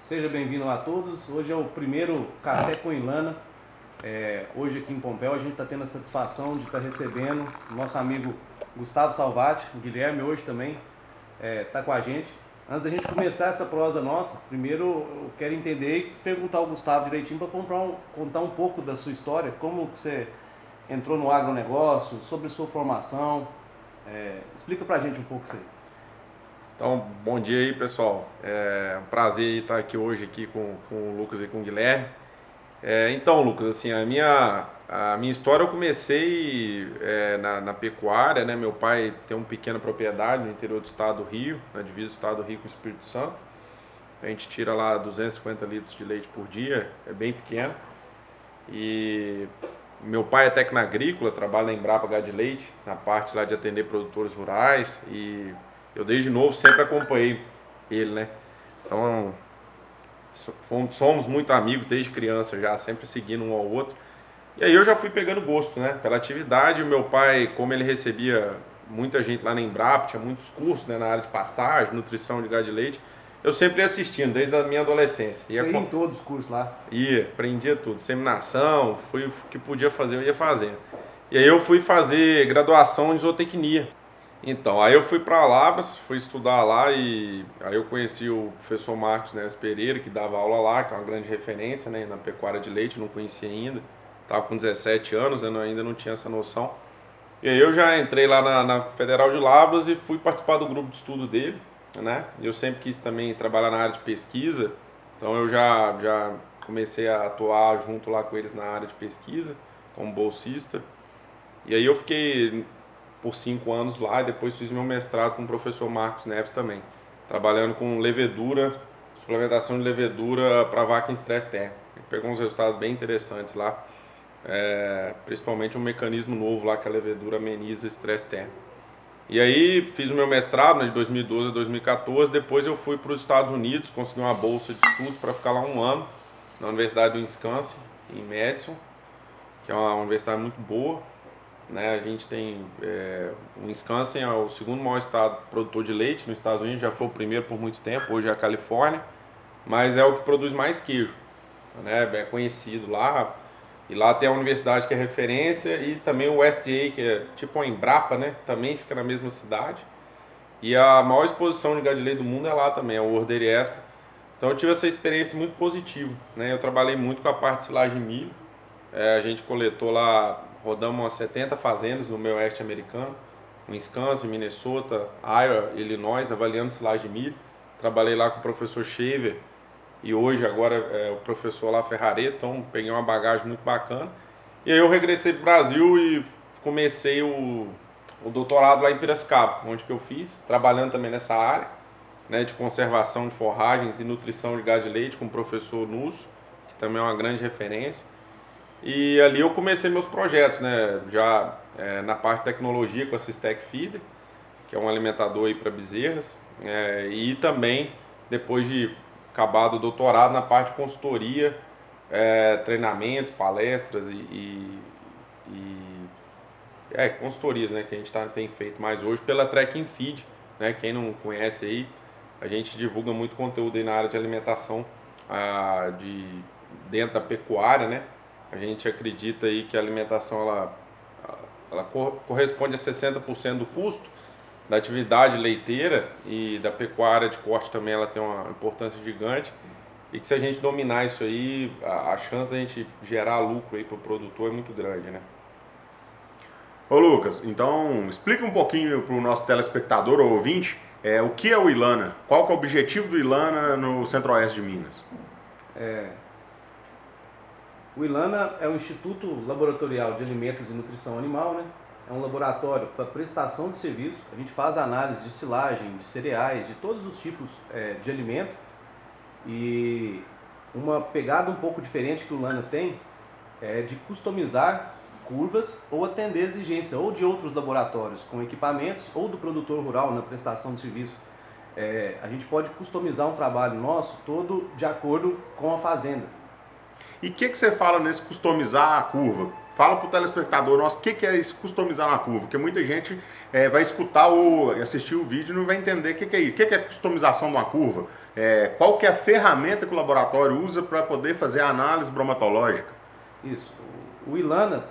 Seja bem-vindo a todos. Hoje é o primeiro Café com Ilana. Hoje aqui em Pompéu a gente está tendo a satisfação de estar recebendo o nosso amigo Gustavo Salvati, o Guilherme hoje também está com a gente. Antes da gente começar essa prosa nossa, primeiro eu quero entender e perguntar ao Gustavo direitinho para contar um pouco da sua história, como que você entrou no agronegócio, sobre sua formação. Explica pra gente um pouco isso aí. Então, bom dia aí, pessoal. É um prazer estar aqui hoje com o Lucas e com o Guilherme. Então, Lucas, assim, a minha história eu comecei na pecuária, né? Meu pai tem uma pequena propriedade no interior do estado do Rio, na divisa do estado do Rio com o Espírito Santo. A gente tira lá 250 litros de leite por dia, é bem pequeno. E meu pai é técnico agrícola, trabalha na Embrapa Gado de Leite, na parte lá de atender produtores rurais, e eu desde novo sempre acompanhei ele, né? Então, somos muito amigos desde criança já, sempre seguindo um ao outro. E aí eu já fui pegando gosto, né? Pela atividade, o meu pai, como ele recebia muita gente lá na Embrapa, tinha muitos cursos, né, na área de pastagem, nutrição de gado de leite, eu sempre ia assistindo, desde a minha adolescência. Ia em todos os cursos lá? Ia, aprendia tudo. Seminação, o que podia fazer, eu ia fazendo. E aí eu fui fazer graduação em zootecnia. Então, aí eu fui para Lavras, fui estudar lá e aí eu conheci o professor Marcos Neves Pereira, que dava aula lá, que é uma grande referência, né, na pecuária de leite, não conhecia ainda. Estava com 17 anos, eu ainda não tinha essa noção. E aí eu já entrei lá na Federal de Lavras e fui participar do grupo de estudo dele, né? Eu sempre quis também trabalhar na área de pesquisa, então eu já comecei a atuar junto lá com eles na área de pesquisa, como bolsista. E aí eu fiquei por 5 anos lá e depois fiz meu mestrado com o professor Marcos Neves também, trabalhando com levedura, suplementação de levedura para vaca em estresse térmico. Pegou uns resultados bem interessantes lá, principalmente um mecanismo novo lá que a levedura ameniza estresse térmico. E aí fiz o meu mestrado, né, de 2012 a 2014, depois eu fui para os Estados Unidos, consegui uma bolsa de estudos para ficar lá um ano na Universidade do Wisconsin, em Madison, que é uma universidade muito boa. Né, a gente tem o Wisconsin é o segundo maior estado produtor de leite nos Estados Unidos, já foi o primeiro por muito tempo, hoje é a Califórnia, mas é o que produz mais queijo, né, é conhecido lá, e lá tem a universidade que é referência e também o USDA, que é tipo uma Embrapa, né, também fica na mesma cidade, e a maior exposição de gado de leite do mundo é lá também, é o World Dairy Expo. Então eu tive essa experiência muito positiva, né, eu trabalhei muito com a parte de silagem de milho, a gente coletou lá, rodamos umas 70 fazendas no meio oeste americano, Wisconsin, Minnesota, Iowa, Illinois, avaliando silagem de milho. Trabalhei lá com o professor Shaver e hoje agora o professor lá Ferrareto, então peguei uma bagagem muito bacana. E aí eu regressei para o Brasil e comecei o doutorado lá em Piracicaba, onde que eu fiz, trabalhando também nessa área, né, de conservação de forragens e nutrição de gado de leite com o professor Nusso, que também é uma grande referência. E ali eu comecei meus projetos, né, já na parte de tecnologia com a Systec Feeder, que é um alimentador aí para bezerras, e também depois de acabado o doutorado na parte de consultoria, treinamentos, palestras e consultorias, né, que a gente tem feito mais hoje pela Track and Feed, né, quem não conhece aí, a gente divulga muito conteúdo aí na área de alimentação dentro da pecuária, né. A gente acredita aí que a alimentação ela corresponde a 60% do custo da atividade leiteira e da pecuária de corte também ela tem uma importância gigante e que se a gente dominar isso aí, a chance da gente gerar lucro aí para o produtor é muito grande, né? Ô Lucas, então explica um pouquinho para o nosso telespectador ou ouvinte o que é o Ilana, qual que é o objetivo do Ilana no Centro-Oeste de Minas? O Ilana é o Instituto Laboratorial de Alimentos e Nutrição Animal, né? É um laboratório para prestação de serviço. A gente faz análise de silagem, de cereais, de todos os tipos de alimento. E uma pegada um pouco diferente que o Ilana tem é de customizar curvas ou atender exigência ou de outros laboratórios com equipamentos ou do produtor rural na prestação de serviço. A gente pode customizar um trabalho nosso todo de acordo com a fazenda. E o que você fala nesse customizar a curva? Fala para o telespectador nosso o que é isso, customizar uma curva, porque muita gente vai escutar ou assistir o vídeo e não vai entender o que é isso. O que é customização de uma curva? qual que é a ferramenta que o laboratório usa para poder fazer a análise bromatológica? Isso. O ILANA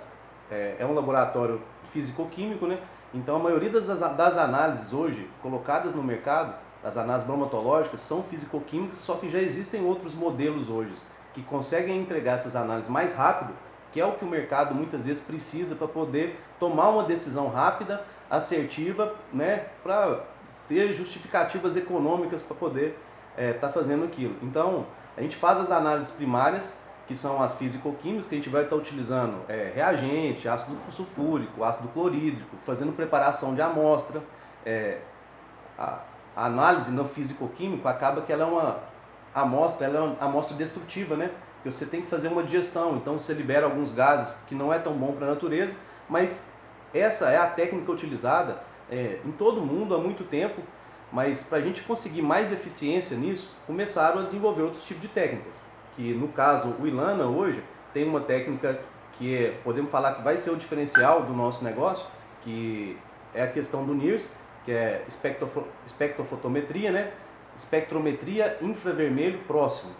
é um laboratório físico-químico, né? Então a maioria das análises hoje colocadas no mercado, as análises bromatológicas, são físico-químicas, só que já existem outros modelos hoje que conseguem entregar essas análises mais rápido, que é o que o mercado muitas vezes precisa para poder tomar uma decisão rápida, assertiva, né, para ter justificativas econômicas para poder estar fazendo aquilo. Então, a gente faz as análises primárias, que são as físico-químicas, que a gente vai estar utilizando reagente, ácido sulfúrico, ácido clorídrico, fazendo preparação de amostra. A análise no físico-químico acaba que ela é uma amostra destrutiva, né? Que você tem que fazer uma digestão, então você libera alguns gases que não é tão bom para a natureza, mas essa é a técnica utilizada em todo o mundo há muito tempo, mas para a gente conseguir mais eficiência nisso, começaram a desenvolver outros tipos de técnicas, que no caso o ILANA hoje tem uma técnica que podemos falar que vai ser o diferencial do nosso negócio, que é a questão do NIRS, que é espectrofotometria, né? Espectrometria infravermelho próximo.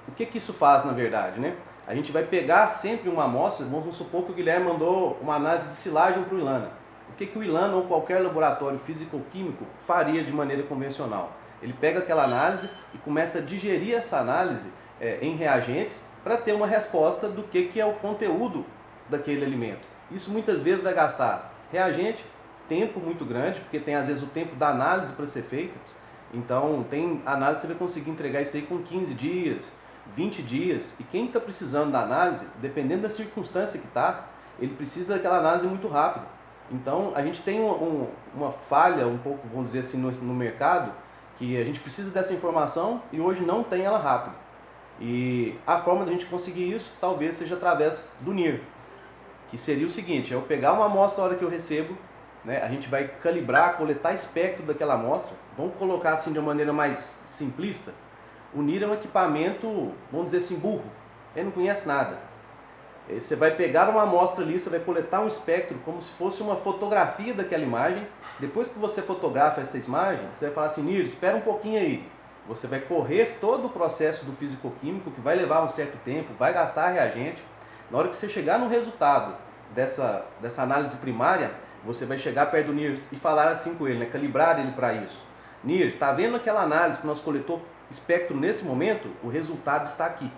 O que isso faz na verdade, né? A gente vai pegar sempre uma amostra, vamos supor que o Guilherme mandou uma análise de silagem para o ILANA. O que o ILANA ou qualquer laboratório físico-químico faria de maneira convencional? Ele pega aquela análise e começa a digerir essa análise em reagentes para ter uma resposta do que é o conteúdo daquele alimento. Isso muitas vezes vai gastar reagente, tempo muito grande, porque tem às vezes o tempo da análise para ser feita. Então, tem análise que você vai conseguir entregar isso aí com 15 dias, 20 dias. E quem está precisando da análise, dependendo da circunstância que está, ele precisa daquela análise muito rápido. Então, a gente tem uma falha, um pouco, vamos dizer assim, no mercado, que a gente precisa dessa informação e hoje não tem ela rápido. E a forma de a gente conseguir isso, talvez seja através do NIR, que seria o seguinte: eu pegar uma amostra na hora que eu recebo, né, a gente vai calibrar, coletar espectro daquela amostra. Vamos colocar assim de uma maneira mais simplista. O NIR é um equipamento, vamos dizer assim, burro. Ele não conhece nada. Você vai pegar uma amostra ali, você vai coletar um espectro como se fosse uma fotografia daquela imagem. Depois que você fotografa essa imagem, você vai falar assim: NIR, espera um pouquinho aí. Você vai correr todo o processo do físico-químico, que vai levar um certo tempo, vai gastar reagente. Na hora que você chegar no resultado dessa análise primária, você vai chegar perto do NIR e falar assim com ele, né? Calibrar ele para isso. NIR, está vendo aquela análise que nós coletou espectro nesse momento? O resultado está aqui.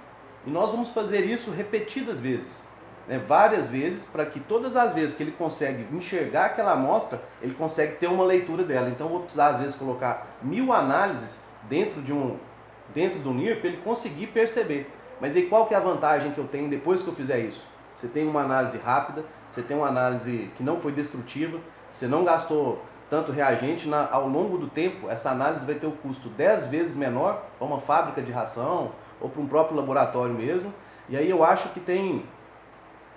E nós vamos fazer isso repetidas vezes, né? Várias vezes, para que todas as vezes que ele consegue enxergar aquela amostra, ele consegue ter uma leitura dela. Então eu vou precisar às vezes colocar 1000 análises dentro do NIR para ele conseguir perceber. Mas aí qual que é a vantagem que eu tenho depois que eu fizer isso? Você tem uma análise rápida, você tem uma análise que não foi destrutiva, você não gastou tanto reagente, ao longo do tempo essa análise vai ter o custo 10 vezes menor para uma fábrica de ração ou para um próprio laboratório mesmo. E aí eu acho que tem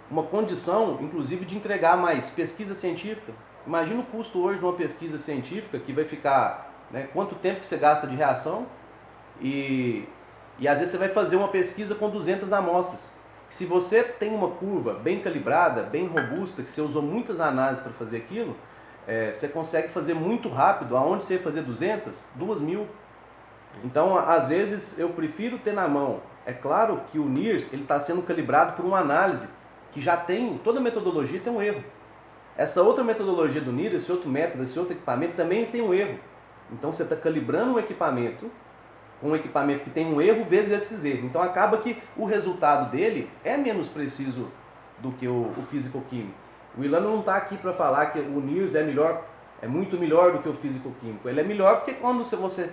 uma condição, inclusive, de entregar mais pesquisa científica. Imagina o custo hoje de uma pesquisa científica que vai ficar, né, quanto tempo que você gasta de reação e às vezes você vai fazer uma pesquisa com 200 amostras. Se você tem uma curva bem calibrada, bem robusta, que você usou muitas análises para fazer aquilo, você consegue fazer muito rápido. Aonde você ia fazer 200? 2.000. Então, às vezes, eu prefiro ter na mão. É claro que o NIRS está sendo calibrado por uma análise que já tem, toda metodologia tem um erro. Essa outra metodologia do NIRS, esse outro método, esse outro equipamento também tem um erro. Então, você está calibrando um equipamento com um equipamento que tem um erro vezes esses erros. Então acaba que o resultado dele é menos preciso do que o físico-químico. O ILANA não está aqui para falar que o NIRS é muito melhor do que o físico-químico. Ele é melhor porque quando você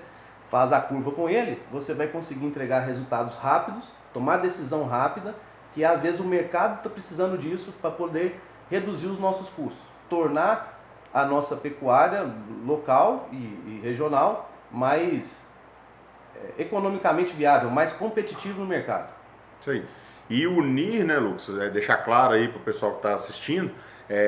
faz a curva com ele, você vai conseguir entregar resultados rápidos, tomar decisão rápida, que às vezes o mercado está precisando disso para poder reduzir os nossos custos, tornar a nossa pecuária local e regional mais economicamente viável, mais competitivo no mercado. Isso aí. E o NIR, né, Lucas, deixar claro aí para o pessoal que está assistindo,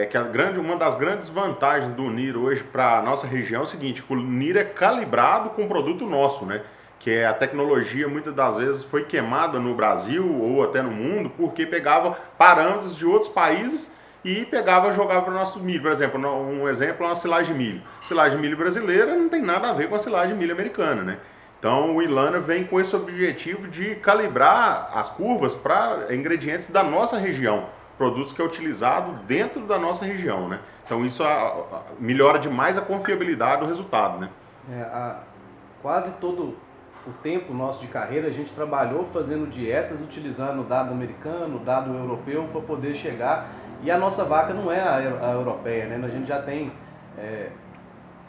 que uma das grandes vantagens do NIR hoje para a nossa região é o seguinte: que o NIR é calibrado com um produto nosso, né? Que a tecnologia muitas das vezes foi queimada no Brasil ou até no mundo porque pegava parâmetros de outros países e pegava e jogava para o nosso milho. Por exemplo, um exemplo é uma silagem de milho. Silagem de milho brasileira não tem nada a ver com a silagem de milho americana, né? Então o Ilana vem com esse objetivo de calibrar as curvas para ingredientes da nossa região, produtos que é utilizado dentro da nossa região, né? Então isso melhora demais a confiabilidade do resultado, né? Quase todo o tempo nosso de carreira a gente trabalhou fazendo dietas, utilizando dado americano, dado europeu para poder chegar, e a nossa vaca não é a europeia, né? A gente já tem,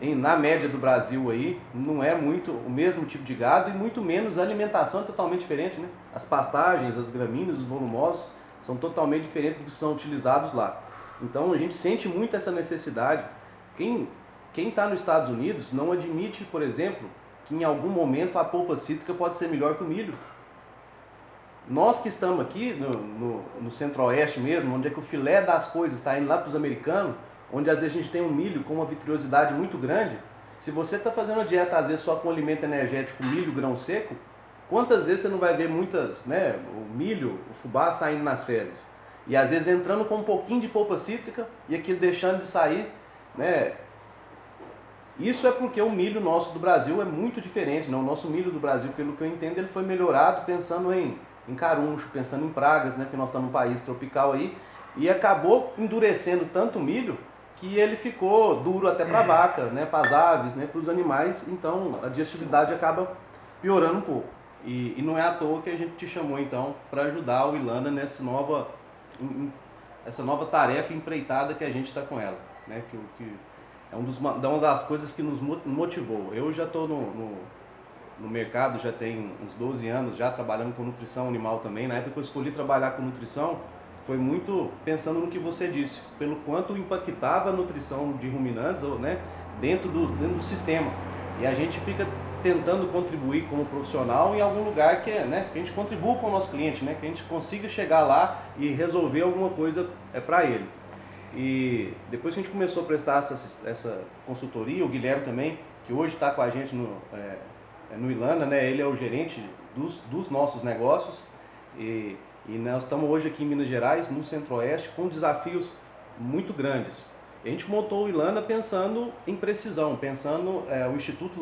na média do Brasil aí, não é muito o mesmo tipo de gado e muito menos a alimentação é totalmente diferente, né? As pastagens, as gramíneas, os volumosos são totalmente diferentes do que são utilizados lá. Então a gente sente muito essa necessidade. Quem está nos Estados Unidos não admite, por exemplo, que em algum momento a polpa cítrica pode ser melhor que o milho. Nós que estamos aqui no centro-oeste mesmo, onde é que o filé das coisas está indo lá para os americanos, onde às vezes a gente tem um milho com uma vitriosidade muito grande, se você está fazendo a dieta às vezes só com alimento energético, milho, grão seco, quantas vezes você não vai ver o milho, o fubá saindo nas fezes? E às vezes entrando com um pouquinho de polpa cítrica e aquilo deixando de sair, né? Isso é porque o milho nosso do Brasil é muito diferente, né? O nosso milho do Brasil, pelo que eu entendo, ele foi melhorado pensando em caruncho, pensando em pragas, né? Que nós estamos num país tropical aí, e acabou endurecendo tanto o milho que ele ficou duro até para a vaca, né? Para as aves, né? Para os animais, então a digestibilidade acaba piorando um pouco. E não é à toa que a gente te chamou então para ajudar o Ilana nessa nova tarefa empreitada que a gente está com ela, né? Que é uma das coisas que nos motivou. Eu já estou no mercado, já tem uns 12 anos, já trabalhando com nutrição animal também. Na época que eu escolhi trabalhar com nutrição, foi muito pensando no que você disse, pelo quanto impactava a nutrição de ruminantes, né, dentro do sistema. E a gente fica tentando contribuir como profissional em algum lugar que a gente contribua com o nosso cliente, né, que a gente consiga chegar lá e resolver alguma coisa para ele. E depois que a gente começou a prestar essa consultoria, o Guilherme também, que hoje está com a gente no Ilana, né? Ele é o gerente dos nossos negócios e nós estamos hoje aqui em Minas Gerais, no Centro-Oeste, com desafios muito grandes. E a gente montou o Ilana pensando em precisão, pensando o Instituto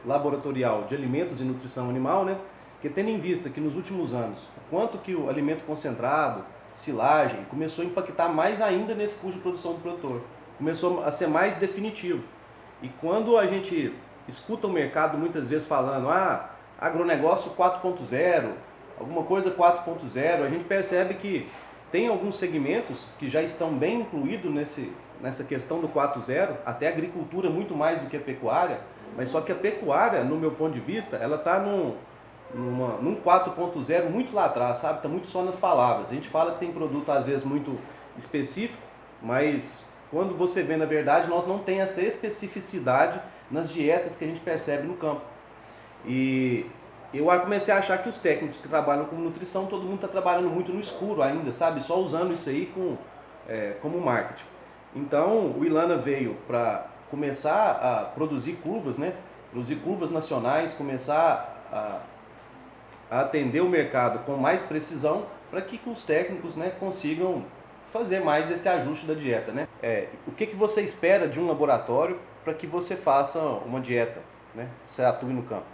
Laboratorial de Alimentos e Nutrição Animal, né? Que tendo em vista que nos últimos anos, quanto que o alimento concentrado, silagem, começou a impactar mais ainda nesse custo de produção do produtor. Começou a ser mais definitivo. E quando a gente escuta o mercado muitas vezes falando, agronegócio 4.0, alguma coisa 4.0, a gente percebe que tem alguns segmentos que já estão bem incluídos nessa questão do 4.0, até a agricultura muito mais do que a pecuária, mas só que a pecuária, no meu ponto de vista, ela está num 4.0 muito lá atrás, sabe? Está muito só nas palavras. A gente fala que tem produto às vezes muito específico, mas quando você vê na verdade, nós não tem essa especificidade nas dietas que a gente percebe no campo. E eu comecei a achar que os técnicos que trabalham com nutrição, todo mundo está trabalhando muito no escuro ainda, sabe? Só usando isso aí como marketing. Então o Ilana veio para começar a produzir curvas, né? Produzir curvas nacionais, começar a atender o mercado com mais precisão para que os técnicos, né, consigam fazer mais esse ajuste da dieta, né? O que você espera de um laboratório para que você faça uma dieta, né? Você atue no campo?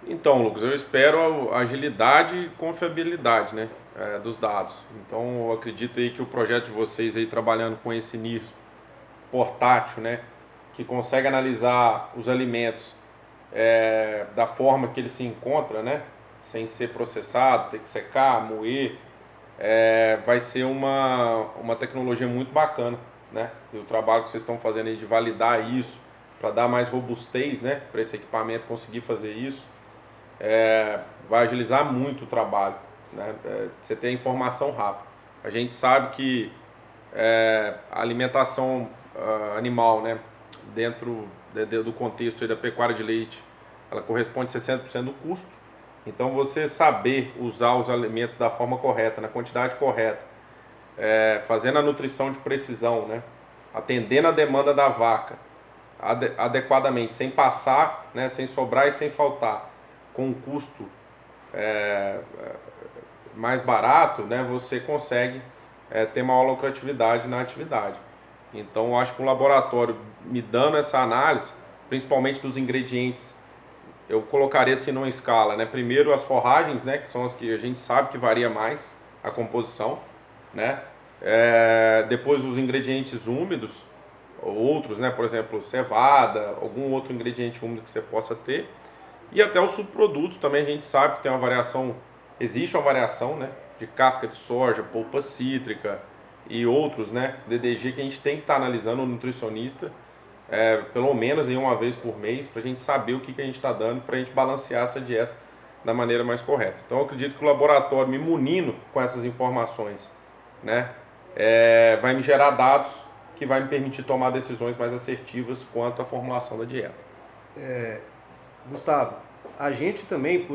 Então, Lucas, eu espero a agilidade e confiabilidade, né, dos dados. Então, eu acredito aí que o projeto de vocês aí trabalhando com esse NIR portátil, né, que consegue analisar os alimentos da forma que ele se encontra, né, sem ser processado, ter que secar, moer, vai ser uma tecnologia muito bacana, né? E o trabalho que vocês estão fazendo aí de validar isso, para dar mais robustez, né, para esse equipamento conseguir fazer isso, vai agilizar muito o trabalho, né? Você tem informação rápida. A gente sabe que a alimentação animal, né, dentro do contexto aí da pecuária de leite, ela corresponde a 60% do custo. Então você saber usar os alimentos da forma correta, na quantidade correta, fazendo a nutrição de precisão, né, atendendo a demanda da vaca adequadamente, sem passar, né, sem sobrar e sem faltar, com um custo mais barato, né, você consegue ter maior lucratividade na atividade. Então, eu acho que o laboratório me dando essa análise, principalmente dos ingredientes, eu colocaria assim numa escala, né? Primeiro as forragens, né? Que são as que a gente sabe que varia mais a composição, né? Depois os ingredientes úmidos, outros, né? Por exemplo, cevada, algum outro ingrediente úmido que você possa ter. E até os subprodutos também a gente sabe que tem uma variação, existe uma variação, né? De casca de soja, polpa cítrica e outros, né? DDG que a gente tem que estar analisando, o nutricionista, pelo menos em uma vez por mês, para a gente saber o que a gente está dando, para a gente balancear essa dieta da maneira mais correta. Então eu acredito que o laboratório me munindo com essas informações, né? Vai me gerar dados que vai me permitir tomar decisões mais assertivas quanto à formulação da dieta. Gustavo, a gente também,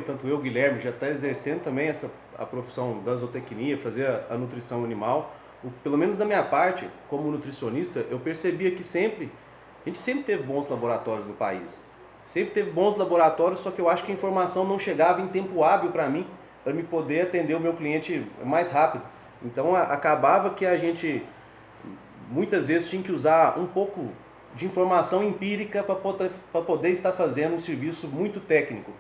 tanto eu, Guilherme, já está exercendo também a profissão da zootecnia, fazer a nutrição animal. Pelo menos da minha parte, como nutricionista, eu percebia que a gente sempre teve bons laboratórios no país. Sempre teve bons laboratórios, só que eu acho que a informação não chegava em tempo hábil para mim poder atender o meu cliente mais rápido. Então acabava que a gente muitas vezes tinha que usar um pouco de informação empírica para poder estar fazendo um serviço muito técnico.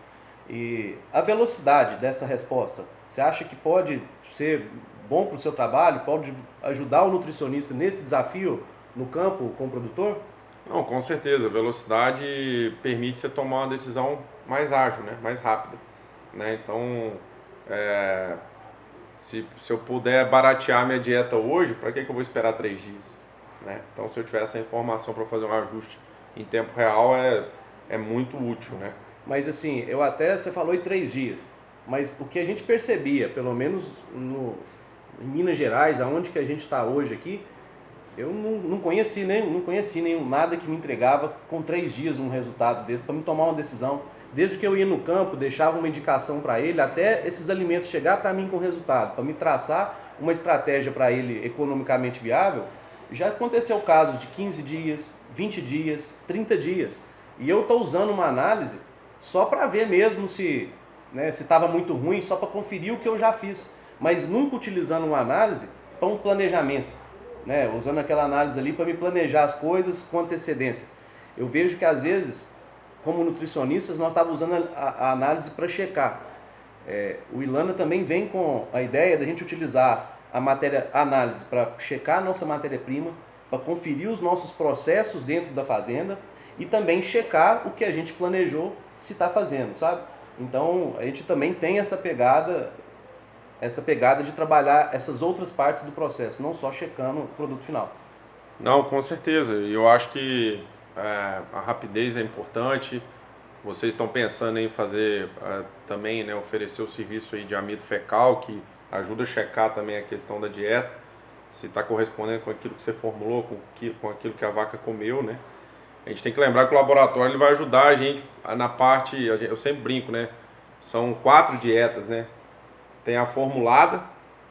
E a velocidade dessa resposta, você acha que pode ser bom para o seu trabalho? Pode ajudar o nutricionista nesse desafio no campo com o produtor? Não, com certeza. A velocidade permite você tomar uma decisão mais ágil, né? Mais rápida, né? Então, se eu puder baratear minha dieta hoje, para que eu vou esperar 3 dias? Né? Então, se eu tiver essa informação para fazer um ajuste em tempo real, é muito útil, né? Mas assim, você falou em 3 dias, mas o que a gente percebia, pelo menos em Minas Gerais, aonde que a gente está hoje aqui, eu não conheci nada que me entregava com 3 dias um resultado desse para me tomar uma decisão. Desde que eu ia no campo, deixava uma indicação para ele, até esses alimentos chegar para mim com resultado, para me traçar uma estratégia para ele economicamente viável. Já aconteceu casos de 15 dias, 20 dias, 30 dias. E eu estou usando uma análise só para ver mesmo se estava muito ruim, só para conferir o que eu já fiz. Mas nunca utilizando uma análise para um planejamento, né? Usando aquela análise ali para me planejar as coisas com antecedência. Eu vejo que às vezes, como nutricionistas, nós estávamos usando a análise para checar. O Ilana também vem com a ideia da gente utilizar a análise para checar a nossa matéria-prima, para conferir os nossos processos dentro da fazenda e também checar o que a gente planejou se está fazendo, sabe? Então a gente também tem essa pegada de trabalhar essas outras partes do processo, não só checando o produto final. Não, com certeza. Eu acho que a rapidez é importante. Vocês estão pensando em fazer também, né, oferecer o serviço aí de amido fecal, que ajuda a checar também a questão da dieta, se está correspondendo com aquilo que você formulou, com aquilo que a vaca comeu, né? A gente tem que lembrar que o laboratório ele vai ajudar a gente na parte, eu sempre brinco, né? São 4 dietas, né? Tem a formulada,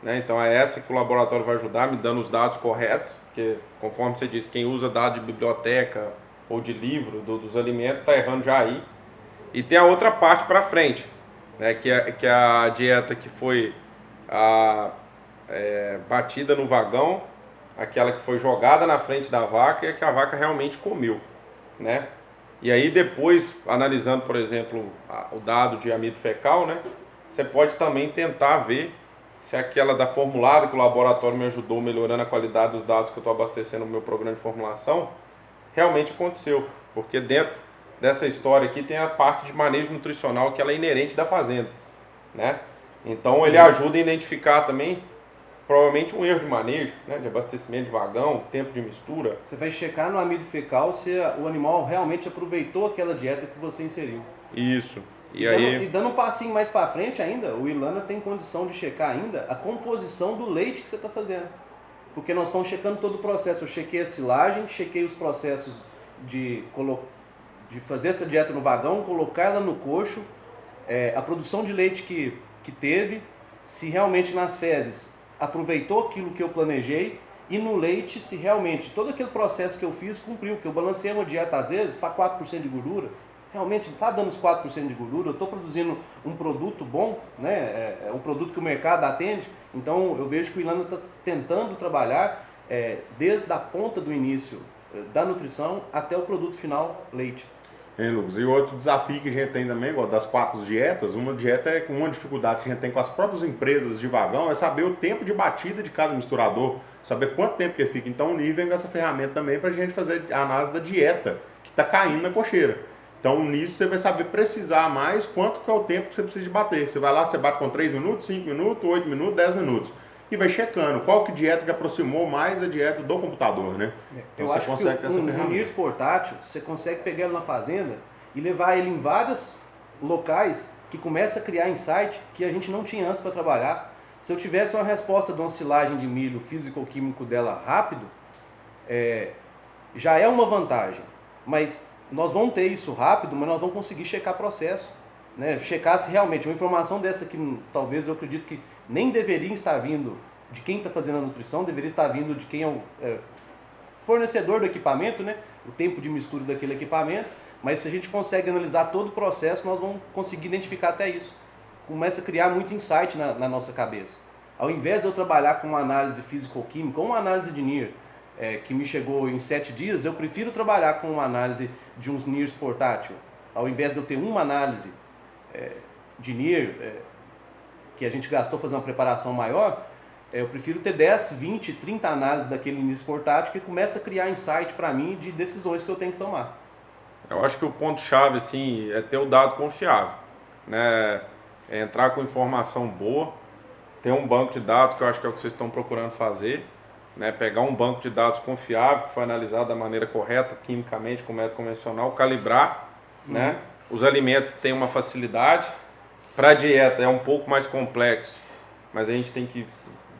né? Então é essa que o laboratório vai ajudar, me dando os dados corretos, porque conforme você disse, quem usa dados de biblioteca ou de livro dos alimentos está errando já aí. E tem a outra parte para frente, né? Que é a dieta que foi batida no vagão, aquela que foi jogada na frente da vaca e que a vaca realmente comeu, né? E aí depois, analisando, por exemplo, o dado de amido fecal, né? Você pode também tentar ver se aquela da formulada que o laboratório me ajudou melhorando a qualidade dos dados que eu estou abastecendo no meu programa de formulação, realmente aconteceu. Porque dentro dessa história aqui tem a parte de manejo nutricional que ela é inerente da fazenda, né? Então ele ajuda a identificar também provavelmente um erro de manejo, né, de abastecimento de vagão, tempo de mistura. Você vai checar no amido fecal se o animal realmente aproveitou aquela dieta que você inseriu. Isso. E dando um passinho mais para frente ainda, o Ilana tem condição de checar ainda a composição do leite que você está fazendo. Porque nós estamos checando todo o processo. Eu chequei a silagem, chequei os processos de fazer essa dieta no vagão, colocar ela no coxo, a produção de leite que teve, se realmente nas fezes aproveitou aquilo que eu planejei, e no leite se realmente todo aquele processo que eu fiz cumpriu, que eu balanceei uma dieta às vezes para 4% de gordura, realmente está dando os 4% de gordura, eu estou produzindo um produto bom, né? Um produto que o mercado atende. Então eu vejo que o Ilana está tentando trabalhar desde a ponta do início da nutrição até o produto final, leite. Lucas? E outro desafio que a gente tem também, igual das 4 dietas, uma dieta uma dificuldade que a gente tem com as próprias empresas de vagão é saber o tempo de batida de cada misturador, saber quanto tempo que fica. Então o NIR vem com essa ferramenta também para a gente fazer a análise da dieta que está caindo na cocheira. Então nisso você vai saber precisar mais quanto que é o tempo que você precisa de bater. Você vai lá, você bate com 3 minutos, 5 minutos, 8 minutos, 10 minutos. E vai checando qual que dieta que aproximou mais a dieta do computador, né? Então eu acho que o NIR portátil, você consegue pegar ele na fazenda e levar ele em vários locais que começa a criar insight que a gente não tinha antes para trabalhar. Se eu tivesse uma resposta de uma silagem de milho físico-químico dela rápido, já é uma vantagem. Mas nós vamos ter isso rápido, mas nós vamos conseguir checar processo. Né? Checar se realmente uma informação dessa que talvez eu acredito que nem deveria estar vindo de quem está fazendo a nutrição, deveria estar vindo de quem é o fornecedor do equipamento, né? O tempo de mistura daquele equipamento, mas se a gente consegue analisar todo o processo, nós vamos conseguir identificar até isso. Começa a criar muito insight na nossa cabeça. Ao invés de eu trabalhar com uma análise físico-química, ou uma análise de NIR, que me chegou em 7 dias, eu prefiro trabalhar com uma análise de uns NIRs portátil. Ao invés de eu ter uma análise de NIR, que a gente gastou fazendo uma preparação maior, eu prefiro ter 10, 20, 30 análises daquele NIR portátil que começa a criar insight para mim de decisões que eu tenho que tomar. Eu acho que o ponto-chave assim, é ter o dado confiável, né? É entrar com informação boa, ter um banco de dados, que eu acho que é o que vocês estão procurando fazer, né? Pegar um banco de dados confiável, que foi analisado da maneira correta, quimicamente, com método convencional, calibrar, né? Os alimentos têm uma facilidade, para a dieta é um pouco mais complexo, mas a gente tem que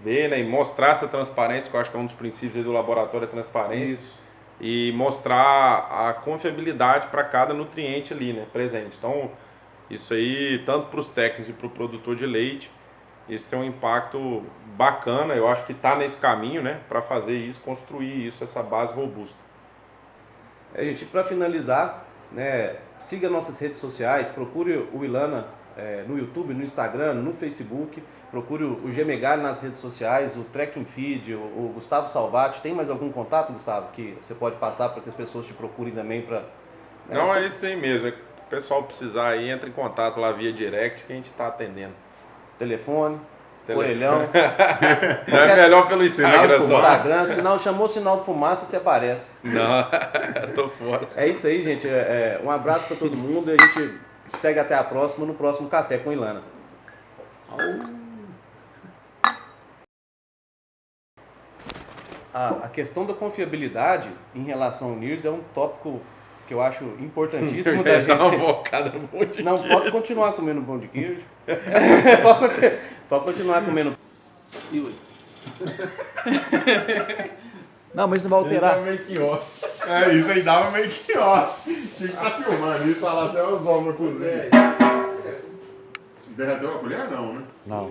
ver, né, e mostrar essa transparência, que eu acho que é um dos princípios do laboratório, a transparência. Isso. E mostrar a confiabilidade para cada nutriente ali, né, presente. Então, isso aí, tanto para os técnicos e para o produtor de leite, isso tem um impacto bacana, eu acho que está nesse caminho, né, para fazer isso, construir isso, essa base robusta. Gente, para finalizar, né, siga nossas redes sociais, procure o Ilana no YouTube, no Instagram, no Facebook, procure o Gemegali nas redes sociais, o Track and Feed, o Gustavo Salvati. Tem mais algum contato, Gustavo, que você pode passar para que as pessoas te procurem também? Não, é isso aí mesmo. O pessoal precisar aí, entra em contato lá via direct que a gente está atendendo. Telefone, orelhão. É melhor pelo Instagram. Chamou sinal de fumaça, você aparece. Não, tô fora. É isso aí, gente. Um abraço para todo mundo e a gente segue até a próxima, no próximo Café com Ilana. A questão da confiabilidade em relação ao NIRS é um tópico que eu acho importantíssimo da gente. Uma bocada no pão de Não, queijo. pode continuar comendo pão de queijo. Pode continuar comendo. Não, mas não vai alterar. Isso é meio que ó. Isso aí dava meio que ó. Tinha que tá filmando isso, falar assim, os homens na cozinha. Derreteu a colher? Não, né? Não.